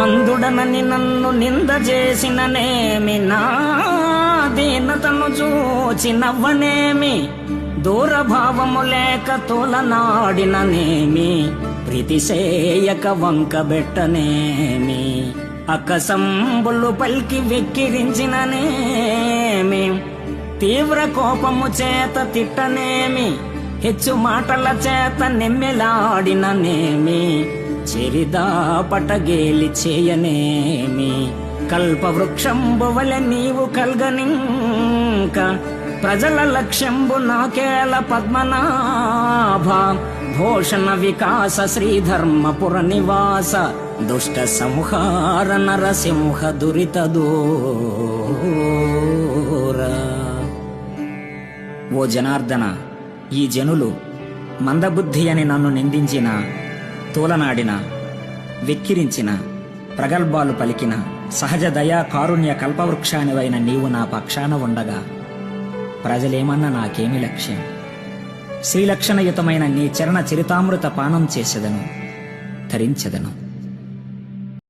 మందుడనని నన్ను నింద చేసిననేమి, నా దీనతను చూచి నవ్వనేమి, దూరభావము లేక తోలనాడిననేమి, ప్రీతిసేయక వంకబెట్టనేమి, అక్కసంబులు పల్కి వెక్కిరించిననేమి, తీవ్ర కోపము చేత తిట్టనేమి, హెచ్చు మాటల చేత నెమ్మెలాడిననేమి, చెరిదా పటగేలి చేయనేమి, కల్పవృక్షంబు వలె నీవు కల్గనింక, ప్రజల లక్ష్యంబు నాకేల పద్మనాభ, భూషణ వికాస శ్రీధర్మపుర నివాస, దుష్ట సంహార నరసింహ దురిత దూర. ఓ జనార్దన, ఈ జనులు మందబుద్ధి అని నన్ను నిందించిన, తోలనాడిన, వెక్కిరించిన, ప్రగల్భాలు పలికిన సహజ దయా కారుణ్య కల్పవృక్షానివైన నీవు నా పక్షాన ఉండగా ప్రజలేమన్నా నాకేమి లక్ష్యం? శ్రీలక్షణయుతమైన నీ చరణ చరితామృత పానం చేసెదను, ధరించెదను.